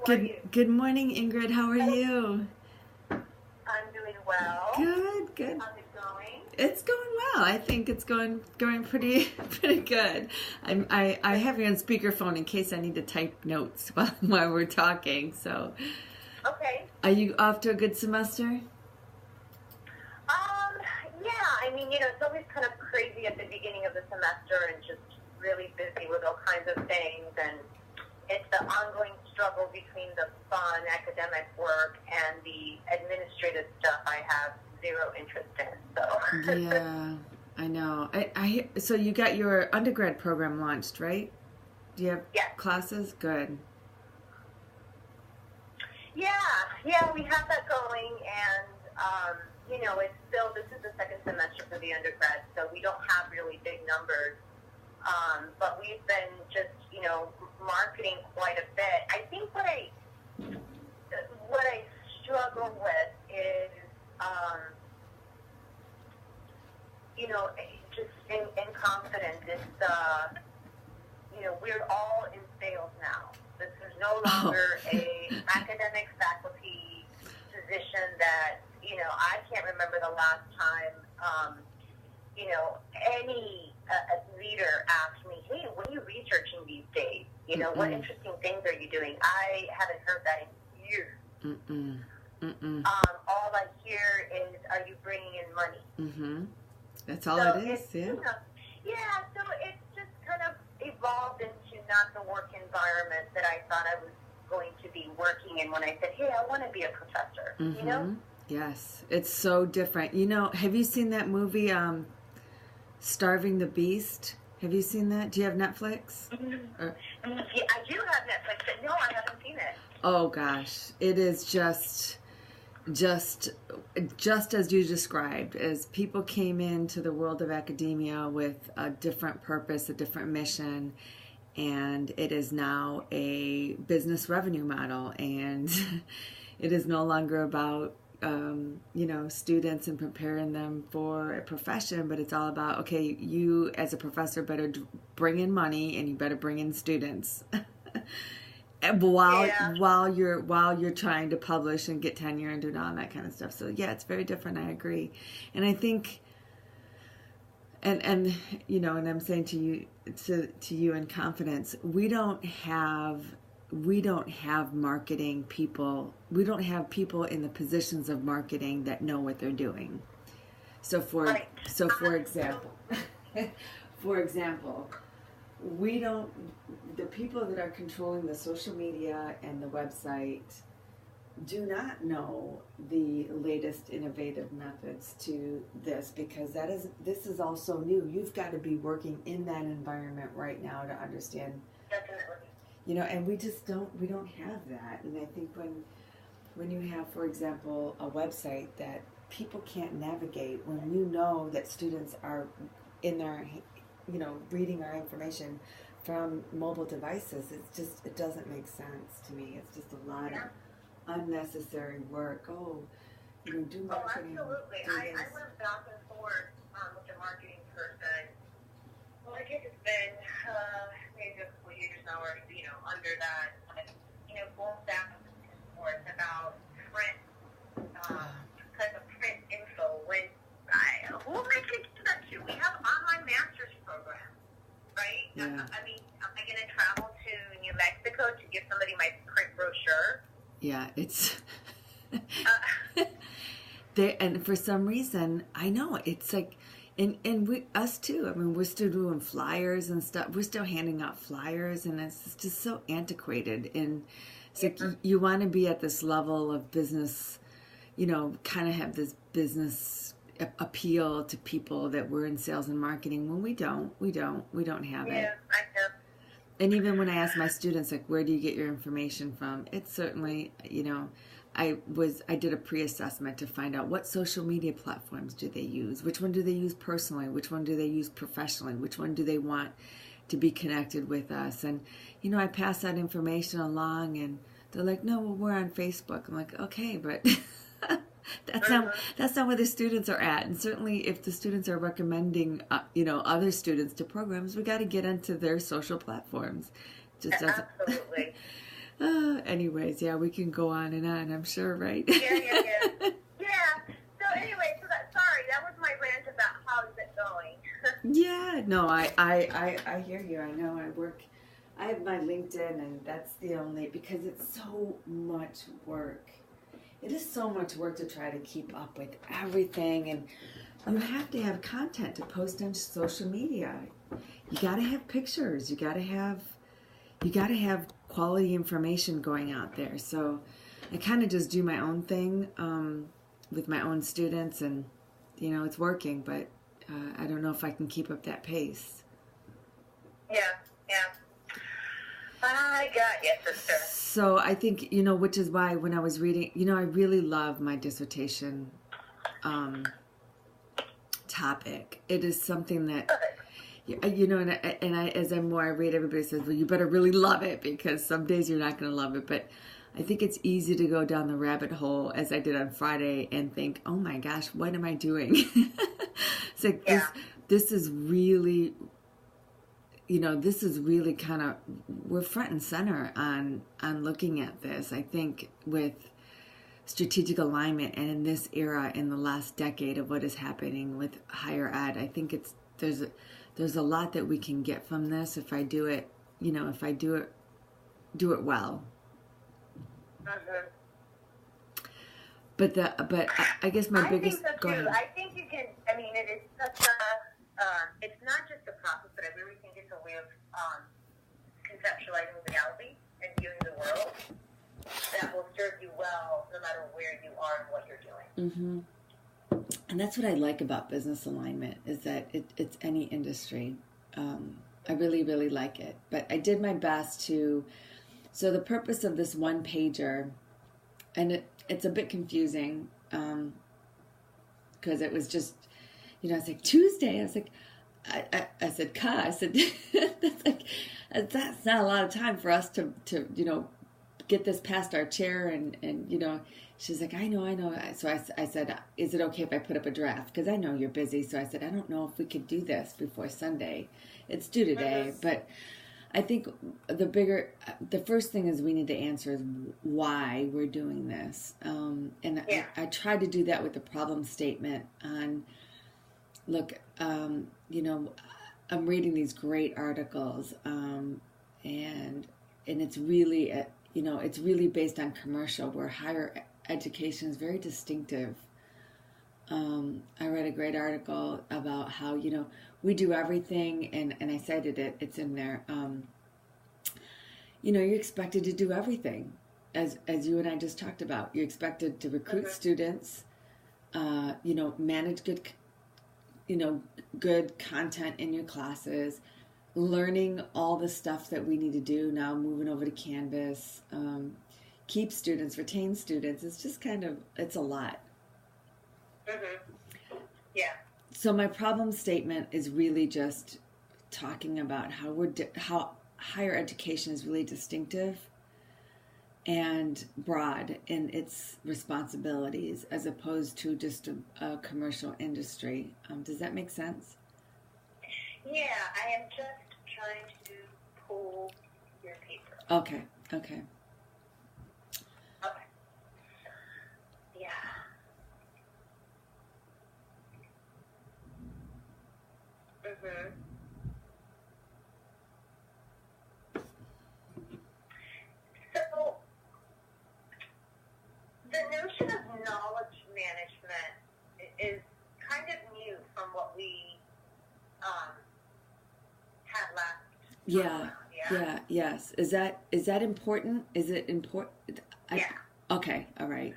are Good you? good morning, Ingrid. How are you? I'm doing well. Good, good. How's it going? It's going well. I think it's going pretty pretty good. I have you on speakerphone in case I need to type notes while we're talking. So, Okay. are you off to a good semester? Yeah, I mean, it's always kind of crazy at the beginning of the semester and just really busy with all kinds of things, and it's the ongoing struggle between the fun academic work and the administrative stuff I have zero interest in. So Yeah, I know. So you got your undergrad program launched, right? Do you have Yes. classes? Good. Yeah, we have that going, and it's still, this is the second semester for the undergrad, so we don't have really big numbers, but we've been just marketing quite a bit. I think what I struggle with is just in confidence. It's we're all in sales now. This is no longer a academic faculty position that, I can't remember the last time, any leader asked me, hey, what are you researching these days? What interesting things are you doing? I haven't heard that in years. All I hear is, are you bringing in money? Mm-hmm. That's all So it is, yeah. So it's just kind of evolved into not the work environment that I thought I was going to be working in when I said, hey, I want to be a professor, Yes, it's so different. Have you seen that movie, Starving the Beast? Have you seen that? Do you have Netflix? Yeah, I do have Netflix, but no, I haven't seen it. Oh gosh, it is just as you described, as people came into the world of academia with a different purpose, a different mission, and it is now a business revenue model, and it is no longer about students and preparing them for a profession, but it's all about, okay, you as a professor better bring in money and you better bring in students. While you're trying to publish and get tenure and do all that kind of stuff. So yeah, it's very different. I agree, and I think, and I'm saying to you in confidence, we don't have marketing people. We don't have people in the positions of marketing that know what they're doing. So for example, we don't, the people that are controlling the social media and the website do not know the latest innovative methods to this, because this is also new. You've got to be working in that environment right now to understand. Definitely. And we don't have that. And I think when you have, for example, a website that people can't navigate, when you know that students are in their reading our information from mobile devices, it doesn't make sense to me. It's just a lot of unnecessary work. Do marketing. Oh, absolutely. I went back and forth with the marketing person. Well, I guess it's been maybe a couple years now, or under that, going back and forth about print, kind of print info. Who am I taking that to? We have online master's program, right? Yeah. I mean, am I going to travel to New Mexico to give somebody my print brochure? Yeah, it's and for some reason, I know it's like, and us too. I mean, we're still doing flyers and stuff. We're still handing out flyers, and it's just so antiquated. And it's like you want to be at this level of business, kind of have this business appeal to people that we're in sales and marketing. When we don't have it. Yeah, I know. And even when I ask my students, like, where do you get your information from? It's certainly, I did a pre-assessment to find out what social media platforms do they use, which one do they use personally, which one do they use professionally, which one do they want to be connected with us. And, I pass that information along, and they're like, no, well, we're on Facebook. I'm like, okay, but that's not where the students are at. And certainly if the students are recommending, other students to programs, we got to get into their social platforms. Just doesn't. Absolutely. Anyways, yeah, we can go on and on, I'm sure, right? Yeah. Yeah. So anyway, sorry, that was my rant about how's it going. Yeah, no, I hear you. I know I have my LinkedIn, and that's the only, because it's so much work. It is so much work to try to keep up with everything, and you have to have content to post on social media. You got to have pictures. You got to have quality information going out there. So I kind of just do my own thing with my own students, and it's working, but I don't know if I can keep up that pace. Yeah. I got you, sister. So I think, which is why when I was reading, I really love my dissertation topic. It is something that, and I, as I read, everybody says, well, you better really love it, because some days you're not going to love it. But I think it's easy to go down the rabbit hole, as I did on Friday, and think, oh my gosh, what am I doing? It's like, this is really, this is really kind of, we're front and center on looking at this. I think with strategic alignment, and in this era, in the last decade of what is happening with higher ed, I think there's a lot that we can get from this if I do it, do it well. Mm-hmm. But I guess my biggest. I think so too. I think you can. I mean, it is such a. It's not just a process, but I really think it's a way of conceptualizing reality and viewing the world that will serve you well, no matter where you are and what you're doing. Mm-hmm. And that's what I like about business alignment, is that it's any industry. I really, really like it. But I did my best to. So the purpose of this one pager, and it's a bit confusing, because it was just, I was like, Tuesday. I was like, I said, I said, that's not a lot of time for us to get this past our chair, and she's like, I know. So I said, is it okay if I put up a draft? Because I know you're busy. So I said, I don't know if we could do this before Sunday. It's due today, but I think the first thing is we need to answer is why we're doing this. I tried to do that with the problem statement on, look, I'm reading these great articles, and it's really, it's really based on commercial, where higher education is very distinctive. I read a great article about how, we do everything, and I cited it, it's in there. You're expected to do everything, as you and I just talked about. You're expected to recruit students, manage good content in your classes, learning all the stuff that we need to do now, moving over to Canvas, keep students, retain students. It's just it's a lot. Mm-hmm. Yeah. So my problem statement is really just talking about how higher education is really distinctive and broad in its responsibilities, as opposed to just a commercial industry. Does that make sense? Yeah, I am just trying to pull your paper. Okay. Okay. Yeah. Mm-hmm. So, the notion of knowledge management is kind of new from what we had last. Yes. Is that important? Is it important? Yeah. Okay. All right.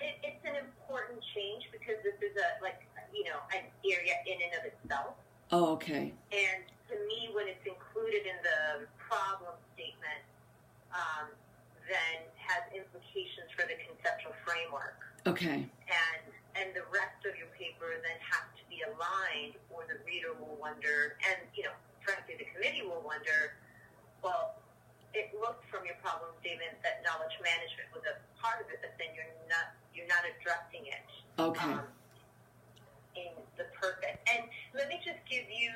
It's an important change, because this is an area in and of itself. Oh, okay. And to me, when it's included in the problem statement, then has implications for the conceptual framework. Okay. And the rest of your paper then has to be aligned, or the reader will wonder, and frankly the committee will wonder, well, it looked from your problem statement that knowledge management was a part of it, but then you're not addressing it. Okay. In the purpose. And let me just give you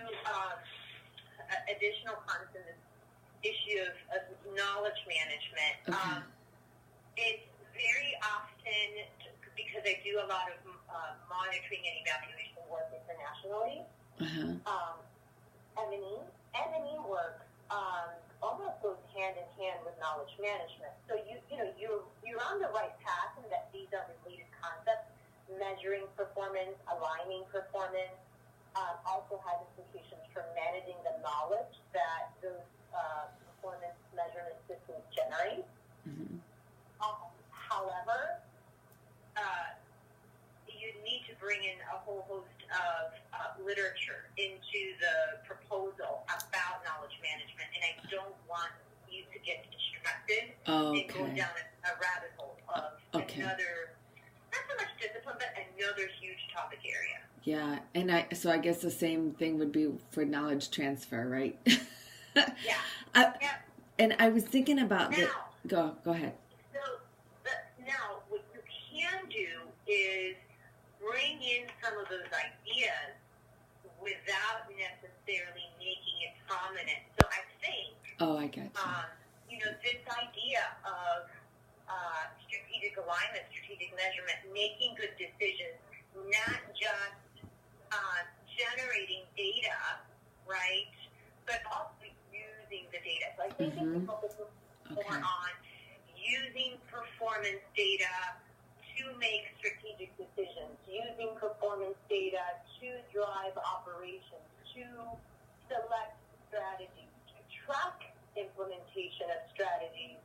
additional content issue of knowledge management. Okay. It's very often, because I do a lot of monitoring and evaluation work internationally, M&E work almost goes hand in hand with knowledge management. So you're on the right path in that these are related concepts. Measuring performance, aligning performance, also has implications for managing the knowledge that those performance measurement systems generate. Mm-hmm. However, you need to bring in a whole host of literature into the proposal about knowledge management, and I don't want you to get distracted and go down a rabbit hole of another, not so much discipline, but another huge topic area. Yeah, and I guess the same thing would be for knowledge transfer, right? Yeah. And I was thinking about now, Go ahead. So now, what you can do is bring in some of those ideas without necessarily making it prominent. So I think, I get you. This idea of strategic alignment, strategic measurement, making good decisions, not just generating data, right, but also using the data. So I think we focus more on using performance data to make strategic decisions, using performance data to drive operations, to select strategies, to track implementation of strategies,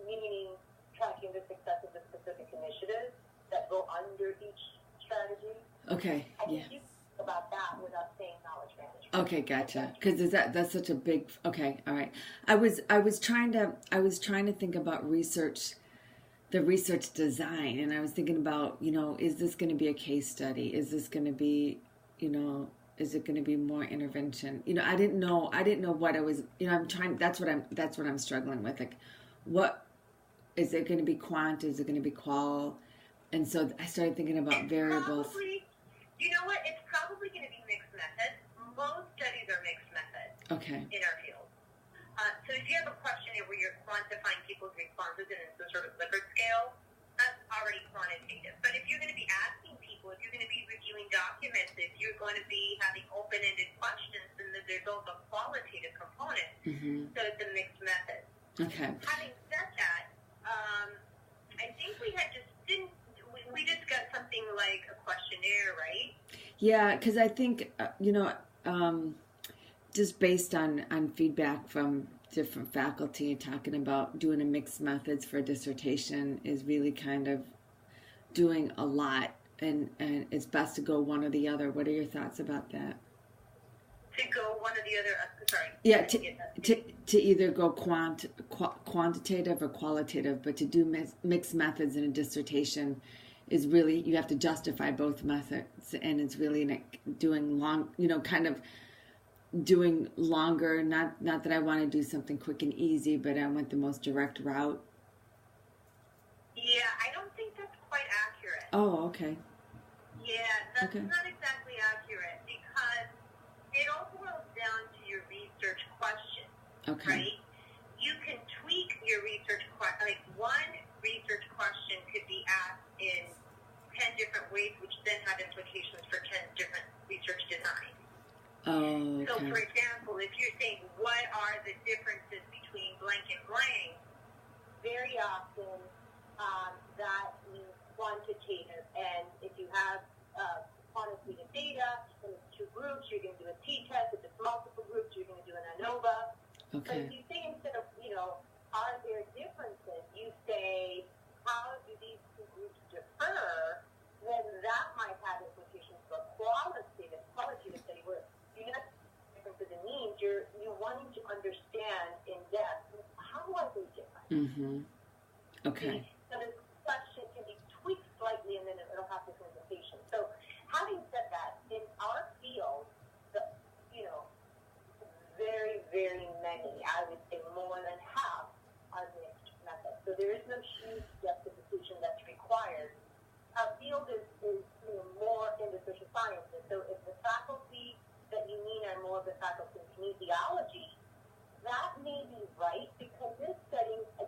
meaning tracking the success of the specific initiatives that go under each strategy. Okay, I think you think about that without saying knowledge management. Okay, gotcha. Because that's such a big. Okay, all right. I was trying to think about the research design, and I was thinking about, is this going to be a case study? Is this going to be, is it going to be more intervention? I didn't know what I was. I'm trying. That's what I'm struggling with. Like, what is it going to be? Quant? Is it going to be qual? And so I started thinking about variables. It's probably going to be mixed methods. Most studies are mixed methods. Okay. In our field. So if you have a questionnaire where you're quantifying people's responses in some sort of Likert scale, that's already quantitative. But if you're going to be asking people, if you're going to be reviewing documents, if you're going to be having open-ended questions, then there's also a qualitative component. Mm-hmm. So it's a mixed method. Okay. Having said that, I think we discussed something like a questionnaire, right? Yeah, because I think, just based on feedback from different faculty talking about doing a mixed methods for a dissertation is really kind of doing a lot, and it's best to go one or the other. What are your thoughts about that? To go one or the other? Sorry. Yeah, to either go quantitative or qualitative, but to do mixed methods in a dissertation is really, you have to justify both methods, and it's really like doing doing longer, not that I want to do something quick and easy, but I want the most direct route. Yeah, I don't think that's quite accurate. Oh, okay. Yeah, that's not exactly accurate, because it all boils down to your research question. Okay. Right? You can tweak your research question. Like, one research question could be asked in 10 different ways, which then have implications for 10 different research designs. Oh, okay. So, for example, if you're saying, what are the differences between blank and blank, very often that means quantitative. And if you have quantitative data, and it's two groups, you're going to do a t-test. If it's multiple groups, you're going to do an ANOVA. Okay. But if you say, instead of, are there differences, you say, how do these two groups differ, then that might have implications for qualitative study, where you're not differences in means, you're wanting to understand in depth, how are they different? Mm-hmm. Okay. So this question can be tweaked slightly, and then it'll have this implication. So having said that, in our field, very, very many, I would say more than half, are mixed methods. So there is no huge justification that's required. Our field is more in the social sciences. So if the faculty that you mean are more of the faculty in kinesiology, that may be right because they're studying a